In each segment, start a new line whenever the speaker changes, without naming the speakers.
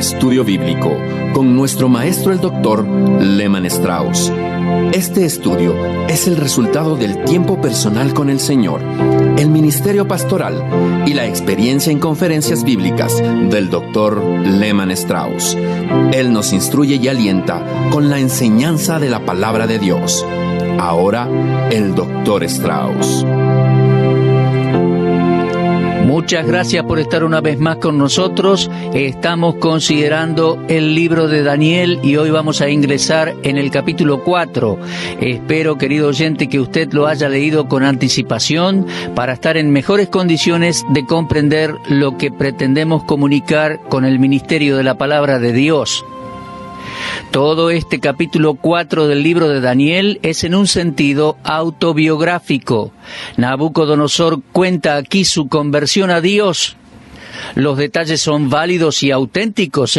Estudio Bíblico con nuestro maestro el Dr. Lehman Strauss. Este estudio es el resultado del tiempo personal con el Señor, el ministerio pastoral y la experiencia en conferencias bíblicas del Dr. Lehman Strauss. Él nos instruye y alienta con la enseñanza de la palabra de Dios. Ahora, el Dr. Strauss.
Muchas gracias por estar una vez más con nosotros. Estamos considerando el libro de Daniel y hoy vamos a ingresar en el capítulo 4. Espero, querido oyente, que usted lo haya leído con anticipación para estar en mejores condiciones de comprender lo que pretendemos comunicar con el ministerio de la palabra de Dios. Todo este capítulo 4 del libro de Daniel es en un sentido autobiográfico. Nabucodonosor cuenta aquí su conversión a Dios. Los detalles son válidos y auténticos,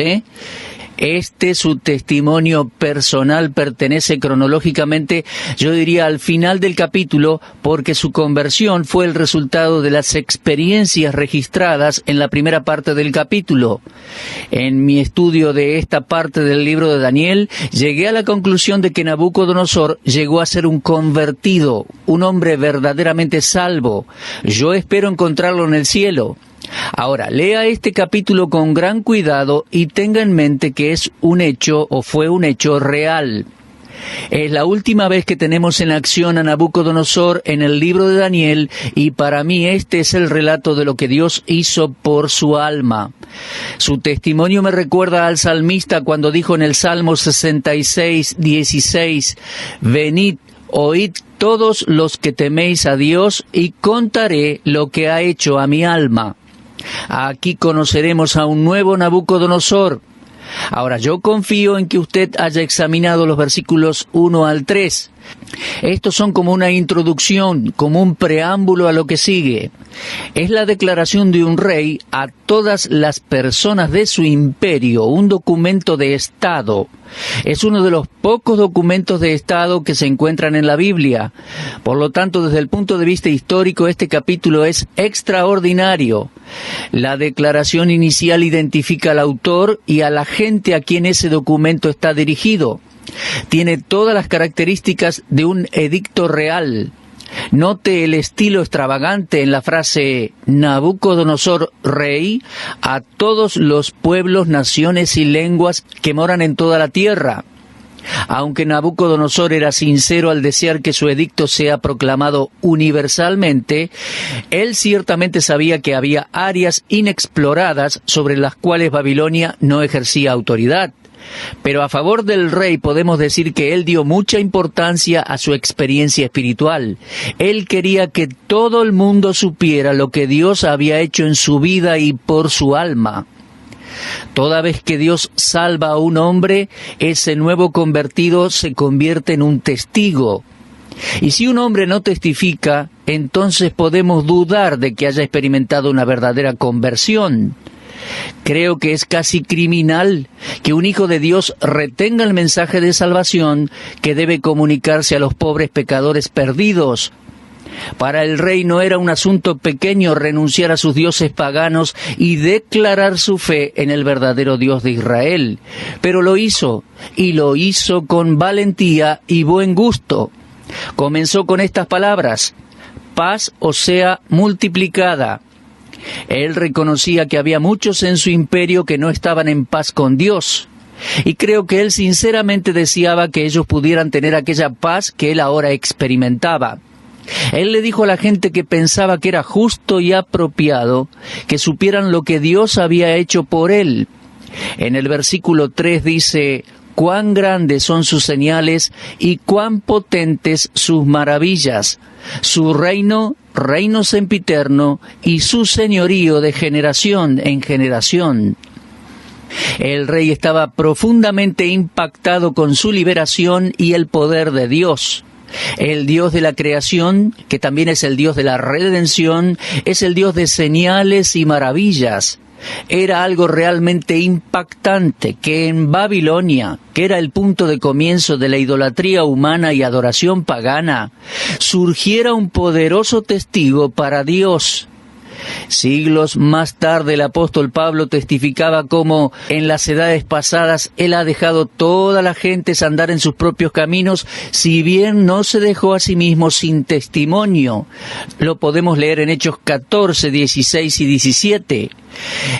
su testimonio personal pertenece cronológicamente, yo diría, al final del capítulo, porque su conversión fue el resultado de las experiencias registradas en la primera parte del capítulo. En mi estudio de esta parte del libro de Daniel, llegué a la conclusión de que Nabucodonosor llegó a ser un convertido, un hombre verdaderamente salvo. Yo espero encontrarlo en el cielo. Ahora, lea este capítulo con gran cuidado y tenga en mente que es un hecho o fue un hecho real. Es la última vez que tenemos en acción a Nabucodonosor en el libro de Daniel y para mí este es el relato de lo que Dios hizo por su alma. Su testimonio me recuerda al salmista cuando dijo en el Salmo 66:16, «Venid, oíd todos los que teméis a Dios y contaré lo que ha hecho a mi alma». Aquí conoceremos a un nuevo Nabucodonosor. Ahora, yo confío en que usted haya examinado los versículos 1 al 3. Estos son como una introducción, como un preámbulo a lo que sigue. Es la declaración de un rey a todas las personas de su imperio, un documento de Estado. Es uno de los pocos documentos de Estado que se encuentran en la Biblia. Por lo tanto, desde el punto de vista histórico, este capítulo es extraordinario. La declaración inicial identifica al autor y a la gente a quien ese documento está dirigido. Tiene todas las características de un edicto real. Note el estilo extravagante en la frase Nabucodonosor, rey, a todos los pueblos, naciones y lenguas que moran en toda la tierra. Aunque Nabucodonosor era sincero al desear que su edicto sea proclamado universalmente, él ciertamente sabía que había áreas inexploradas sobre las cuales Babilonia no ejercía autoridad. Pero a favor del rey podemos decir que él dio mucha importancia a su experiencia espiritual. Él quería que todo el mundo supiera lo que Dios había hecho en su vida y por su alma. Toda vez que Dios salva a un hombre, ese nuevo convertido se convierte en un testigo. Y si un hombre no testifica, entonces podemos dudar de que haya experimentado una verdadera conversión. Creo que es casi criminal que un hijo de Dios retenga el mensaje de salvación que debe comunicarse a los pobres pecadores perdidos. Para el rey no era un asunto pequeño renunciar a sus dioses paganos y declarar su fe en el verdadero Dios de Israel. Pero lo hizo, y lo hizo con valentía y buen gusto. Comenzó con estas palabras: «Paz os sea multiplicada». Él reconocía que había muchos en su imperio que no estaban en paz con Dios. Y creo que él sinceramente deseaba que ellos pudieran tener aquella paz que él ahora experimentaba. Él le dijo a la gente que pensaba que era justo y apropiado que supieran lo que Dios había hecho por él. En el versículo 3 dice: «Cuán grandes son sus señales y cuán potentes sus maravillas. Su reino sempiterno y su señorío de generación en generación». El rey estaba profundamente impactado con su liberación y el poder de Dios. El Dios de la creación, que también es el Dios de la redención, es el Dios de señales y maravillas. Era algo realmente impactante que en Babilonia, que era el punto de comienzo de la idolatría humana y adoración pagana, surgiera un poderoso testigo para Dios. Siglos más tarde el apóstol Pablo testificaba cómo en las edades pasadas él ha dejado todas las gentes andar en sus propios caminos, si bien no se dejó a sí mismo sin testimonio. Lo podemos leer en Hechos 14, 16 y 17.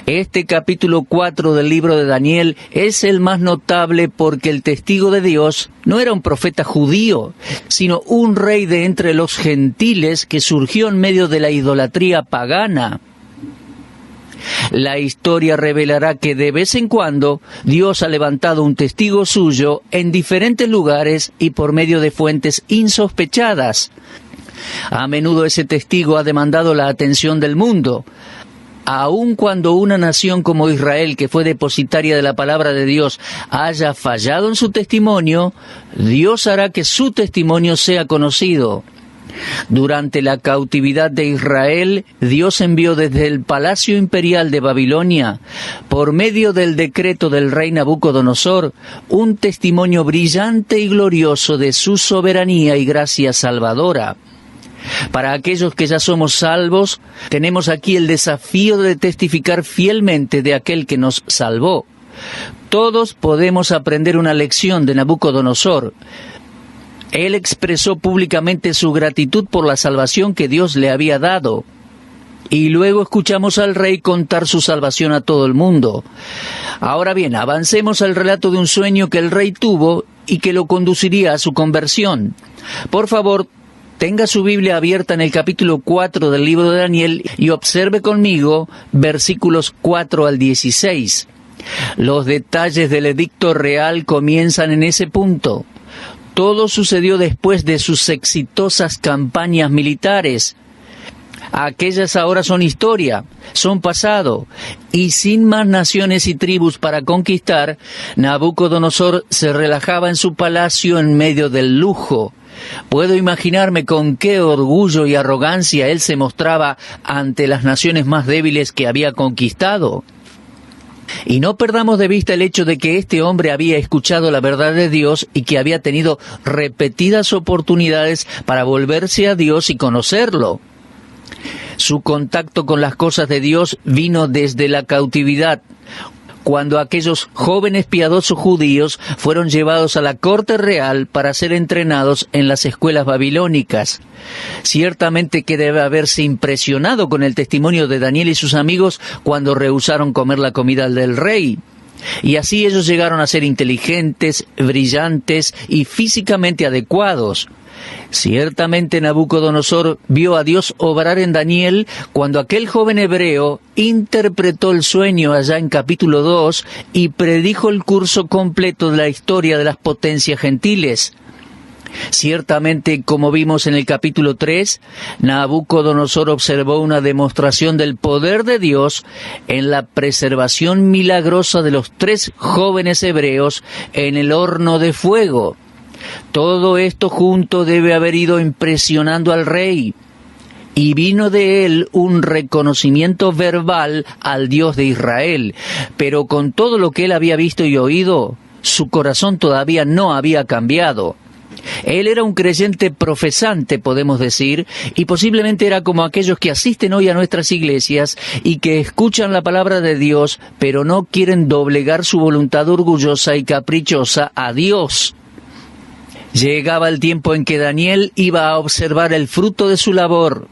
Este capítulo 4 del libro de Daniel es el más notable porque el testigo de Dios no era un profeta judío, sino un rey de entre los gentiles que surgió en medio de la idolatría pagana. La historia revelará que de vez en cuando Dios ha levantado un testigo suyo en diferentes lugares y por medio de fuentes insospechadas. A menudo ese testigo ha demandado la atención del mundo. Aun cuando una nación como Israel, que fue depositaria de la palabra de Dios, haya fallado en su testimonio, Dios hará que su testimonio sea conocido. Durante la cautividad de Israel, Dios envió desde el palacio imperial de Babilonia, por medio del decreto del rey Nabucodonosor, un testimonio brillante y glorioso de su soberanía y gracia salvadora. Para aquellos que ya somos salvos, tenemos aquí el desafío de testificar fielmente de aquel que nos salvó. Todos podemos aprender una lección de Nabucodonosor. Él expresó públicamente su gratitud por la salvación que Dios le había dado. Y luego escuchamos al rey contar su salvación a todo el mundo. Ahora bien, avancemos al relato de un sueño que el rey tuvo y que lo conduciría a su conversión. Por favor, tenga su Biblia abierta en el capítulo 4 del libro de Daniel y observe conmigo versículos 4 al 16. Los detalles del edicto real comienzan en ese punto. Todo sucedió después de sus exitosas campañas militares. Aquellas ahora son historia, son pasado, y sin más naciones y tribus para conquistar, Nabucodonosor se relajaba en su palacio en medio del lujo. Puedo imaginarme con qué orgullo y arrogancia él se mostraba ante las naciones más débiles que había conquistado. Y no perdamos de vista el hecho de que este hombre había escuchado la verdad de Dios y que había tenido repetidas oportunidades para volverse a Dios y conocerlo. Su contacto con las cosas de Dios vino desde la cautividad, cuando aquellos jóvenes piadosos judíos fueron llevados a la corte real para ser entrenados en las escuelas babilónicas. Ciertamente que debe haberse impresionado con el testimonio de Daniel y sus amigos cuando rehusaron comer la comida del rey. Y así ellos llegaron a ser inteligentes, brillantes y físicamente adecuados. Ciertamente Nabucodonosor vio a Dios obrar en Daniel cuando aquel joven hebreo interpretó el sueño allá en capítulo 2 y predijo el curso completo de la historia de las potencias gentiles. Ciertamente, como vimos en el capítulo 3, Nabucodonosor observó una demostración del poder de Dios en la preservación milagrosa de los 3 jóvenes hebreos en el horno de fuego. Todo esto junto debe haber ido impresionando al rey, y vino de él un reconocimiento verbal al Dios de Israel. Pero con todo lo que él había visto y oído, su corazón todavía no había cambiado. Él era un creyente profesante, podemos decir, y posiblemente era como aquellos que asisten hoy a nuestras iglesias y que escuchan la palabra de Dios, pero no quieren doblegar su voluntad orgullosa y caprichosa a Dios. Llegaba el tiempo en que Daniel iba a observar el fruto de su labor.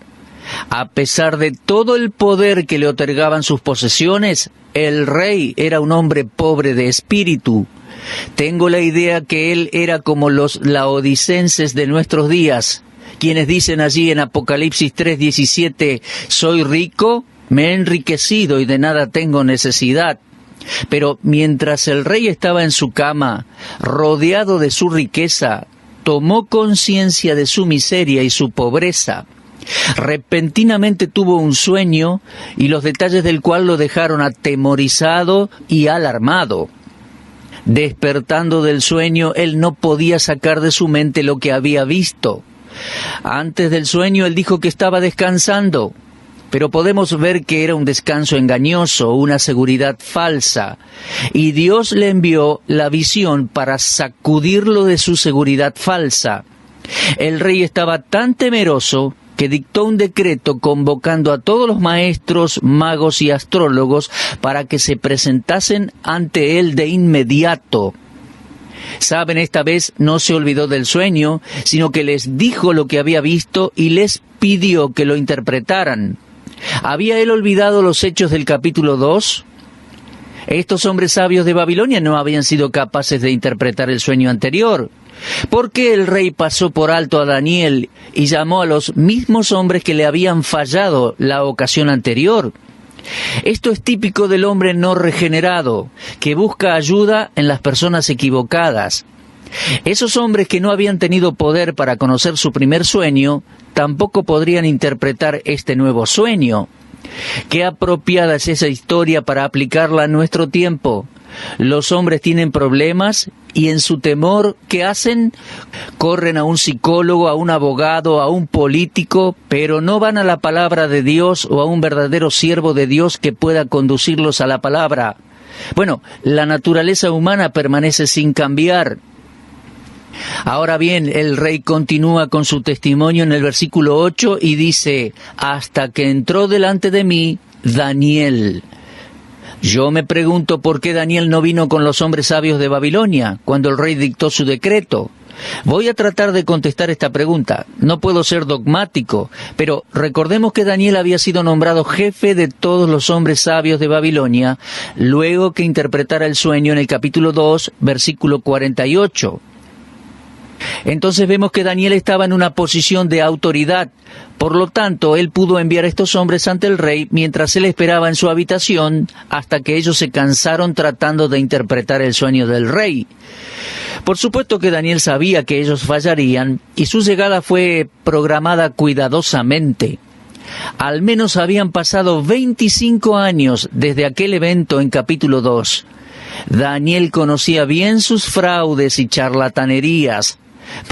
A pesar de todo el poder que le otorgaban sus posesiones, el rey era un hombre pobre de espíritu. Tengo la idea que él era como los laodicenses de nuestros días, quienes dicen allí en Apocalipsis 3:17, «Soy rico, me he enriquecido y de nada tengo necesidad». Pero mientras el rey estaba en su cama, rodeado de su riqueza, tomó conciencia de su miseria y su pobreza. Repentinamente tuvo un sueño, y los detalles del cual lo dejaron atemorizado y alarmado. Despertando del sueño, él no podía sacar de su mente lo que había visto. Antes del sueño, él dijo que estaba descansando, pero podemos ver que era un descanso engañoso, una seguridad falsa. Y Dios le envió la visión para sacudirlo de su seguridad falsa. El rey estaba tan temeroso que dictó un decreto convocando a todos los maestros, magos y astrólogos para que se presentasen ante él de inmediato. Saben, esta vez no se olvidó del sueño, sino que les dijo lo que había visto y les pidió que lo interpretaran. ¿Había él olvidado los hechos del capítulo 2? Estos hombres sabios de Babilonia no habían sido capaces de interpretar el sueño anterior. ¿Por qué el rey pasó por alto a Daniel y llamó a los mismos hombres que le habían fallado la ocasión anterior? Esto es típico del hombre no regenerado, que busca ayuda en las personas equivocadas. Esos hombres que no habían tenido poder para conocer su primer sueño, tampoco podrían interpretar este nuevo sueño. Qué apropiada es esa historia para aplicarla a nuestro tiempo. Los hombres tienen problemas y en su temor, ¿qué hacen? Corren a un psicólogo, a un abogado, a un político, pero no van a la palabra de Dios o a un verdadero siervo de Dios que pueda conducirlos a la palabra. Bueno, la naturaleza humana permanece sin cambiar. Ahora bien, el rey continúa con su testimonio en el versículo 8 y dice: hasta que entró delante de mí Daniel. Yo me pregunto por qué Daniel no vino con los hombres sabios de Babilonia cuando el rey dictó su decreto. Voy a tratar de contestar esta pregunta. No puedo ser dogmático, pero recordemos que Daniel había sido nombrado jefe de todos los hombres sabios de Babilonia luego que interpretara el sueño en el capítulo 2, versículo 48. Entonces vemos que Daniel estaba en una posición de autoridad. Por lo tanto, él pudo enviar a estos hombres ante el rey mientras él esperaba en su habitación hasta que ellos se cansaron tratando de interpretar el sueño del rey. Por supuesto que Daniel sabía que ellos fallarían y su llegada fue programada cuidadosamente. Al menos habían pasado 25 años desde aquel evento en capítulo 2. Daniel conocía bien sus fraudes y charlatanerías.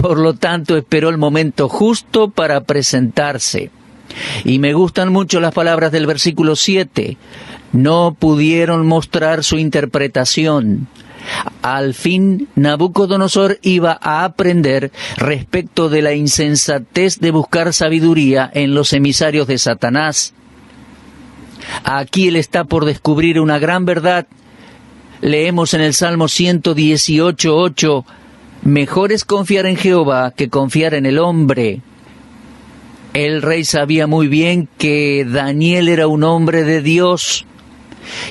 Por lo tanto, esperó el momento justo para presentarse. Y me gustan mucho las palabras del versículo 7. No pudieron mostrar su interpretación. Al fin, Nabucodonosor iba a aprender respecto de la insensatez de buscar sabiduría en los emisarios de Satanás. Aquí él está por descubrir una gran verdad. Leemos en el Salmo 118:8, mejor es confiar en Jehová que confiar en el hombre. El rey sabía muy bien que Daniel era un hombre de Dios.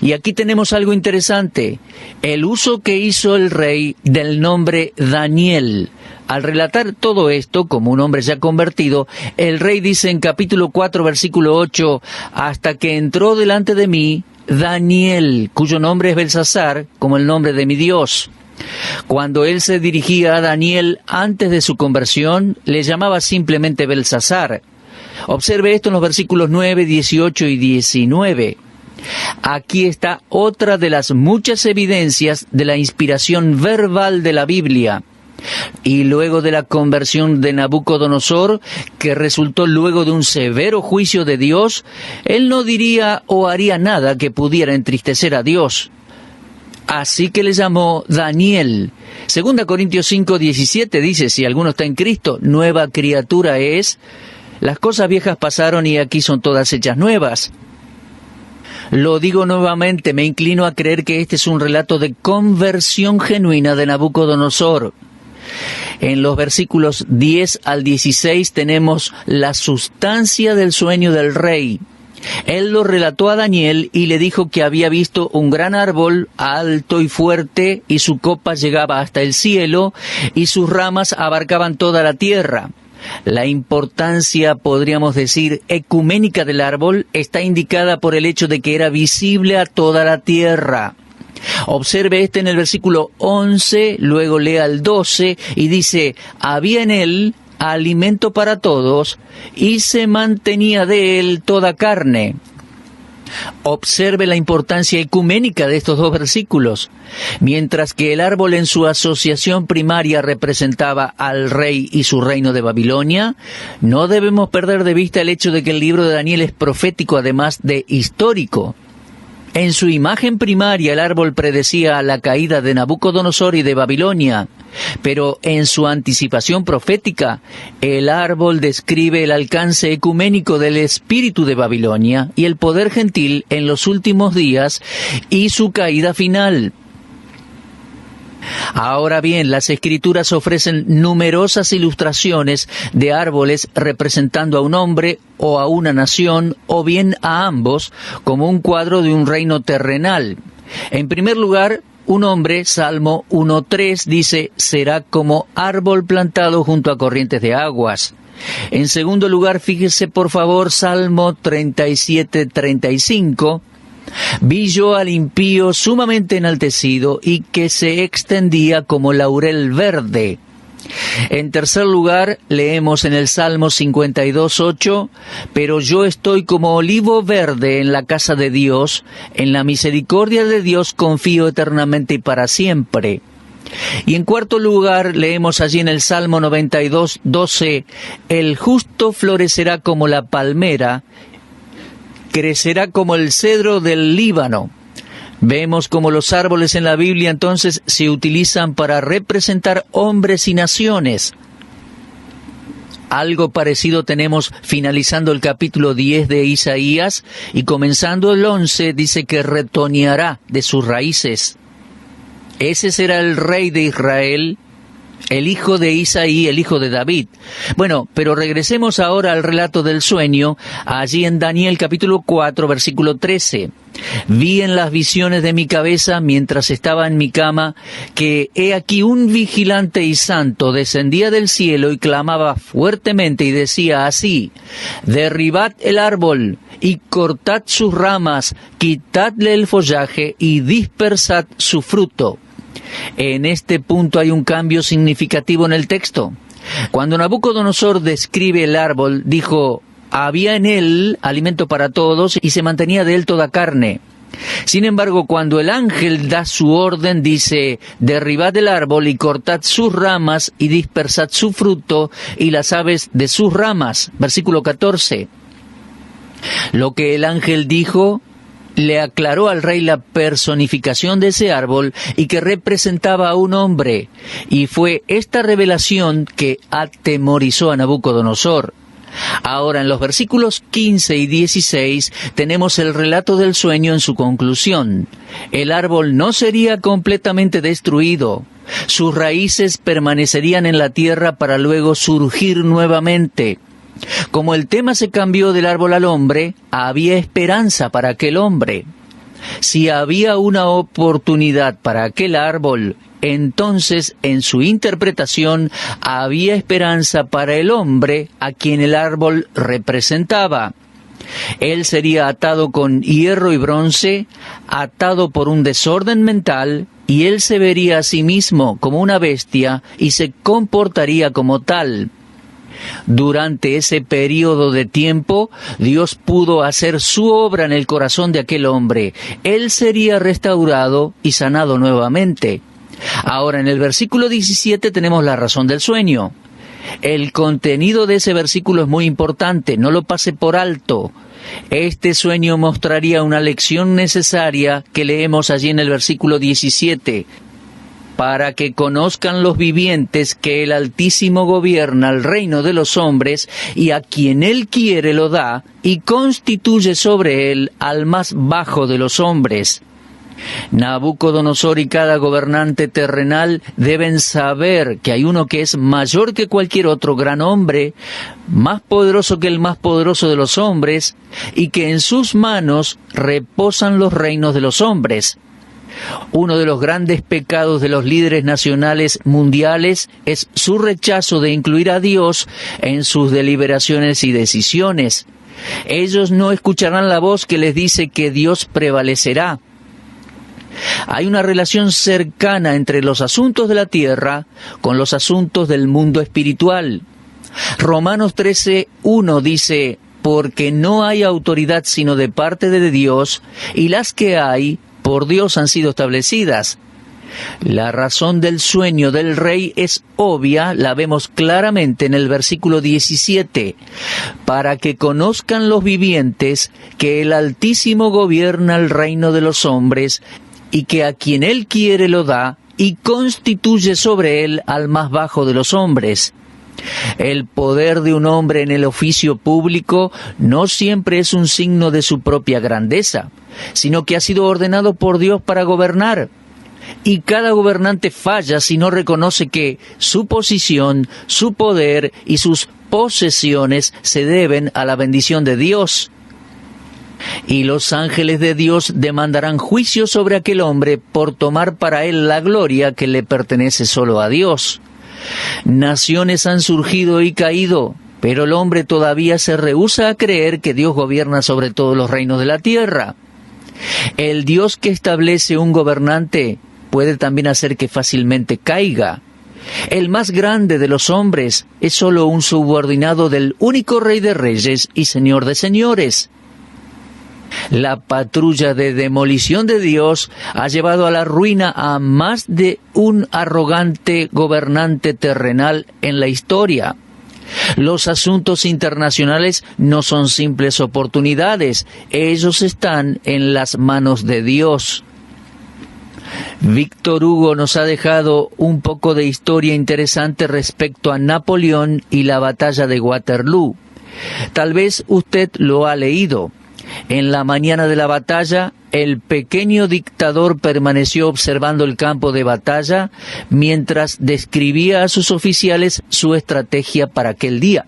Y aquí tenemos algo interesante, el uso que hizo el rey del nombre Daniel. Al relatar todo esto como un hombre ya convertido, el rey dice en capítulo 4, versículo 8, hasta que entró delante de mí Daniel, cuyo nombre es Belsasar, como el nombre de mi Dios. Cuando él se dirigía a Daniel antes de su conversión, le llamaba simplemente Belsasar. Observe esto en los versículos 9, 18 y 19. Aquí está otra de las muchas evidencias de la inspiración verbal de la Biblia. Y luego de la conversión de Nabucodonosor, que resultó luego de un severo juicio de Dios, él no diría o haría nada que pudiera entristecer a Dios. Así que le llamó Daniel. 2 Corintios 5:17 dice, si alguno está en Cristo, nueva criatura es. Las cosas viejas pasaron y aquí son todas hechas nuevas. Lo digo nuevamente, me inclino a creer que este es un relato de conversión genuina de Nabucodonosor. En los versículos 10 al 16 tenemos la sustancia del sueño del rey. Él lo relató a Daniel y le dijo que había visto un gran árbol alto y fuerte y su copa llegaba hasta el cielo y sus ramas abarcaban toda la tierra. La importancia, podríamos decir, ecuménica del árbol está indicada por el hecho de que era visible a toda la tierra. Observe este en el versículo 11, luego lea el 12 y dice, había en él alimento para todos y se mantenía de él toda carne. Observe la importancia ecuménica de estos dos versículos. Mientras que el árbol en su asociación primaria representaba al rey y su reino de Babilonia, no debemos perder de vista el hecho de que el libro de Daniel es profético además de histórico. En su imagen primaria el árbol predecía la caída de Nabucodonosor y de Babilonia. Pero en su anticipación profética, el árbol describe el alcance ecuménico del espíritu de Babilonia y el poder gentil en los últimos días y su caída final. Ahora bien, las Escrituras ofrecen numerosas ilustraciones de árboles representando a un hombre o a una nación, o bien a ambos, como un cuadro de un reino terrenal. En primer lugar, un hombre, Salmo 1:3, dice, será como árbol plantado junto a corrientes de aguas. En segundo lugar, fíjese por favor, Salmo 37:35, vi yo al impío sumamente enaltecido y que se extendía como laurel verde. En tercer lugar, leemos en el Salmo 52:8, pero yo estoy como olivo verde en la casa de Dios, en la misericordia de Dios confío eternamente y para siempre. Y en cuarto lugar, leemos allí en el Salmo 92:12, el justo florecerá como la palmera, crecerá como el cedro del Líbano. Vemos como los árboles en la Biblia entonces se utilizan para representar hombres y naciones. Algo parecido tenemos finalizando el capítulo 10 de Isaías, y comenzando el 11 dice que retoñará de sus raíces. Ese será el rey de Israel, el hijo de Isaí, el hijo de David. Bueno, pero regresemos ahora al relato del sueño, allí en Daniel capítulo 4, versículo 13. Vi en las visiones de mi cabeza, mientras estaba en mi cama, que he aquí un vigilante y santo descendía del cielo y clamaba fuertemente y decía así, derribad el árbol y cortad sus ramas, quitadle el follaje y dispersad su fruto. En este punto hay un cambio significativo en el texto. Cuando Nabucodonosor describe el árbol, dijo, había en él alimento para todos y se mantenía de él toda carne. Sin embargo, cuando el ángel da su orden, dice, derribad el árbol y cortad sus ramas y dispersad su fruto y las aves de sus ramas. Versículo 14. Lo que el ángel dijo le aclaró al rey la personificación de ese árbol y que representaba a un hombre. Y fue esta revelación que atemorizó a Nabucodonosor. Ahora, en los versículos 15 y 16, tenemos el relato del sueño en su conclusión. El árbol no sería completamente destruido. Sus raíces permanecerían en la tierra para luego surgir nuevamente. Como el tema se cambió del árbol al hombre, había esperanza para aquel hombre. Si había una oportunidad para aquel árbol, entonces en su interpretación había esperanza para el hombre a quien el árbol representaba. Él sería atado con hierro y bronce, atado por un desorden mental, y él se vería a sí mismo como una bestia y se comportaría como tal. Durante ese periodo de tiempo, Dios pudo hacer su obra en el corazón de aquel hombre. Él sería restaurado y sanado nuevamente. Ahora, en el versículo 17 tenemos la razón del sueño. El contenido de ese versículo es muy importante, no lo pase por alto. Este sueño mostraría una lección necesaria que leemos allí en el versículo 17. Para que conozcan los vivientes que el Altísimo gobierna el reino de los hombres, y a quien Él quiere lo da, y constituye sobre él al más bajo de los hombres. Nabucodonosor y cada gobernante terrenal deben saber que hay uno que es mayor que cualquier otro gran hombre, más poderoso que el más poderoso de los hombres, y que en sus manos reposan los reinos de los hombres. Uno de los grandes pecados de los líderes nacionales mundiales es su rechazo de incluir a Dios en sus deliberaciones y decisiones. Ellos no escucharán la voz que les dice que Dios prevalecerá. Hay una relación cercana entre los asuntos de la tierra con los asuntos del mundo espiritual. Romanos 13:1 dice, porque no hay autoridad sino de parte de Dios, y las que hay por Dios han sido establecidas. La razón del sueño del rey es obvia, la vemos claramente en el versículo 17. Para que conozcan los vivientes que el Altísimo gobierna el reino de los hombres, y que a quien Él quiere lo da, y constituye sobre él al más bajo de los hombres. El poder de un hombre en el oficio público no siempre es un signo de su propia grandeza, sino que ha sido ordenado por Dios para gobernar. Y cada gobernante falla si no reconoce que su posición, su poder y sus posesiones se deben a la bendición de Dios. Y los ángeles de Dios demandarán juicio sobre aquel hombre por tomar para él la gloria que le pertenece solo a Dios. Naciones han surgido y caído, pero el hombre todavía se rehúsa a creer que Dios gobierna sobre todos los reinos de la tierra. El Dios que establece un gobernante puede también hacer que fácilmente caiga. El más grande de los hombres es solo un subordinado del único Rey de Reyes y Señor de Señores. La patrulla de demolición de Dios ha llevado a la ruina a más de un arrogante gobernante terrenal en la historia. Los asuntos internacionales no son simples oportunidades, ellos están en las manos de Dios. Víctor Hugo nos ha dejado un poco de historia interesante respecto a Napoleón y la batalla de Waterloo. Tal vez usted lo ha leído. En la mañana de la batalla, el pequeño dictador permaneció observando el campo de batalla mientras describía a sus oficiales su estrategia para aquel día.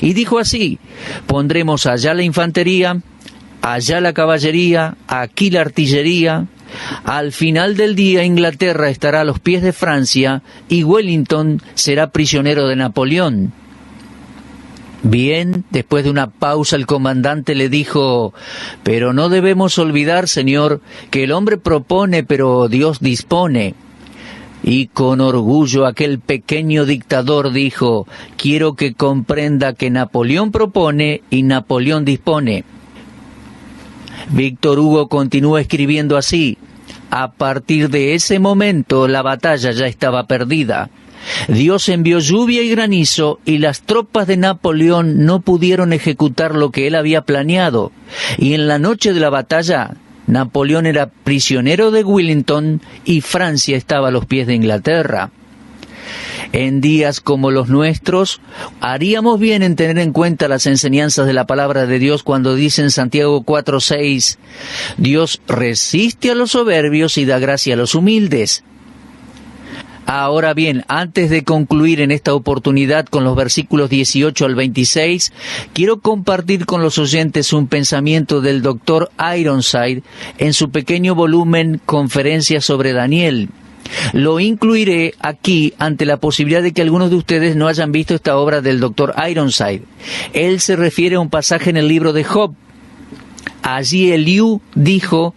Y dijo así: pondremos allá la infantería, allá la caballería, aquí la artillería. Al final del día Inglaterra estará a los pies de Francia y Wellington será prisionero de Napoleón. Bien, después de una pausa el comandante le dijo: pero no debemos olvidar, señor, que el hombre propone, pero Dios dispone. Y con orgullo aquel pequeño dictador dijo: quiero que comprenda que Napoleón propone y Napoleón dispone. Víctor Hugo continúa escribiendo así: a partir de ese momento la batalla ya estaba perdida. Dios envió lluvia y granizo y las tropas de Napoleón no pudieron ejecutar lo que él había planeado. Y en la noche de la batalla, Napoleón era prisionero de Wellington y Francia estaba a los pies de Inglaterra. En días como los nuestros, haríamos bien en tener en cuenta las enseñanzas de la palabra de Dios cuando dice en Santiago 4:6, Dios resiste a los soberbios y da gracia a los humildes. Ahora bien, antes de concluir en esta oportunidad con los versículos 18 al 26, quiero compartir con los oyentes un pensamiento del Dr. Ironside en su pequeño volumen Conferencias sobre Daniel. Lo incluiré aquí ante la posibilidad de que algunos de ustedes no hayan visto esta obra del Dr. Ironside. Él se refiere a un pasaje en el libro de Job. Allí Eliú dijo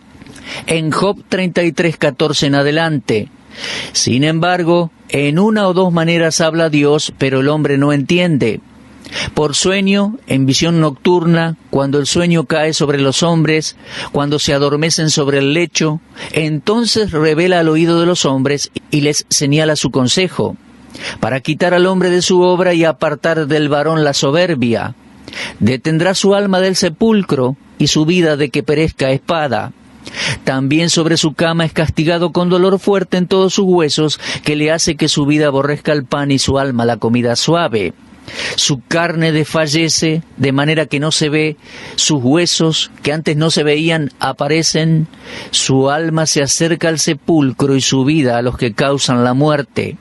en Job 33:14 en adelante: sin embargo, en una o dos maneras habla Dios, pero el hombre no entiende. Por sueño, en visión nocturna, cuando el sueño cae sobre los hombres, cuando se adormecen sobre el lecho, entonces revela al oído de los hombres y les señala su consejo, para quitar al hombre de su obra y apartar del varón la soberbia. Detendrá su alma del sepulcro y su vida de que perezca a espada. También sobre su cama es castigado con dolor fuerte en todos sus huesos, que le hace que su vida aborrezca el pan y su alma la comida suave. Su carne desfallece, de manera que no se ve, sus huesos, que antes no se veían, aparecen, su alma se acerca al sepulcro y su vida a los que causan la muerte.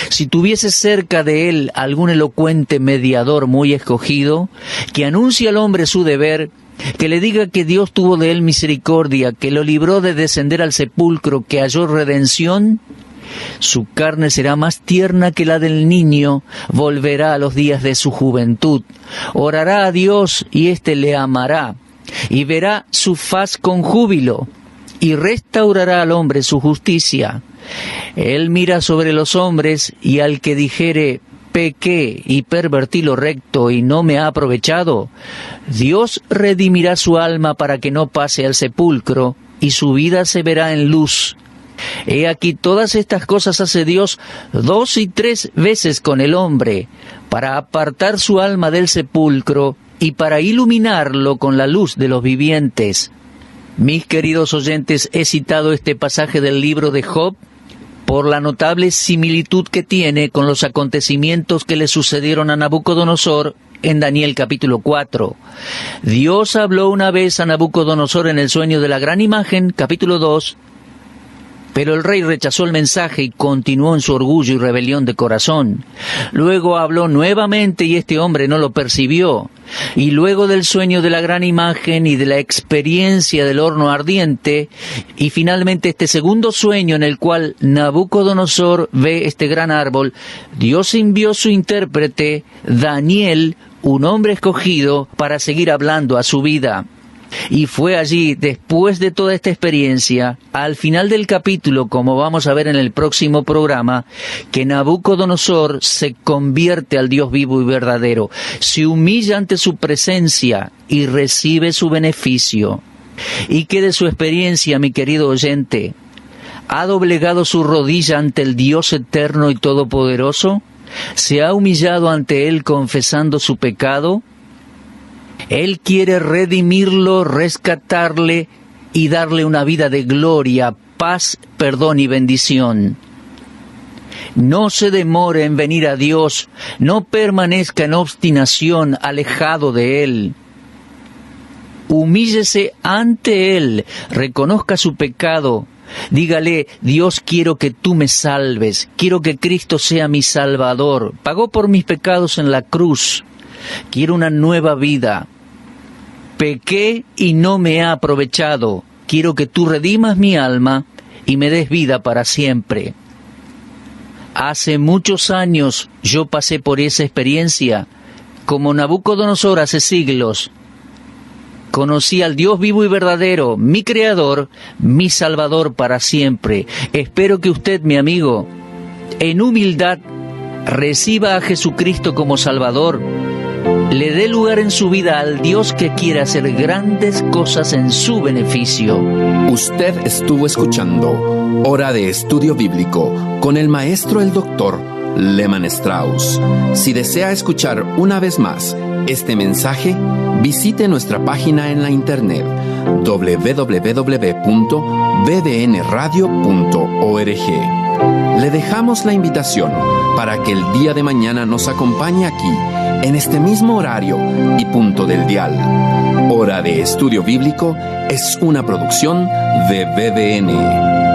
Si tuviese cerca de él algún elocuente mediador muy escogido, que anuncie al hombre su deber, que le diga que Dios tuvo de él misericordia, que lo libró de descender al sepulcro, que halló redención, su carne será más tierna que la del niño, volverá a los días de su juventud, orará a Dios y éste le amará, y verá su faz con júbilo, y restaurará al hombre su justicia. Él mira sobre los hombres, y al que dijere: pequé y pervertí lo recto y no me ha aprovechado, Dios redimirá su alma para que no pase al sepulcro, y su vida se verá en luz. He aquí todas estas cosas hace Dios 2 y 3 veces con el hombre, para apartar su alma del sepulcro y para iluminarlo con la luz de los vivientes. Mis queridos oyentes, he citado este pasaje del libro de Job por la notable similitud que tiene con los acontecimientos que le sucedieron a Nabucodonosor en Daniel capítulo 4. Dios habló una vez a Nabucodonosor en el sueño de la gran imagen, capítulo 2, pero el rey rechazó el mensaje y continuó en su orgullo y rebelión de corazón. Luego habló nuevamente y este hombre no lo percibió. Y luego del sueño de la gran imagen y de la experiencia del horno ardiente, y finalmente este segundo sueño en el cual Nabucodonosor ve este gran árbol, Dios envió su intérprete, Daniel, un hombre escogido, para seguir hablando a su vida. Y fue allí, después de toda esta experiencia, al final del capítulo, como vamos a ver en el próximo programa, que Nabucodonosor se convierte al Dios vivo y verdadero, se humilla ante su presencia y recibe su beneficio. Y que de su experiencia, mi querido oyente, ¿ha doblegado su rodilla ante el Dios eterno y todopoderoso? ¿Se ha humillado ante Él confesando su pecado? Él quiere redimirlo, rescatarle y darle una vida de gloria, paz, perdón y bendición. No se demore en venir a Dios, no permanezca en obstinación, alejado de Él. Humíllese ante Él, reconozca su pecado, dígale: Dios, quiero que tú me salves, quiero que Cristo sea mi Salvador, pagó por mis pecados en la cruz. Quiero una nueva vida. Pequé y no me ha aprovechado. Quiero que tú redimas mi alma y me des vida para siempre. Hace muchos años yo pasé por esa experiencia. Como Nabucodonosor hace siglos, conocí al Dios vivo y verdadero, mi Creador, mi Salvador para siempre. Espero que usted, mi amigo, en humildad, reciba a Jesucristo como Salvador, le dé lugar en su vida al Dios que quiere hacer grandes cosas en su beneficio.
Usted estuvo escuchando Hora de Estudio Bíblico con el maestro el doctor Lehman Strauss. Si desea escuchar una vez más este mensaje, visite nuestra página en la internet www.bbnradio.org. Le dejamos la invitación para que el día de mañana nos acompañe aquí, en este mismo horario y punto del dial. Hora de Estudio Bíblico es una producción de BBN.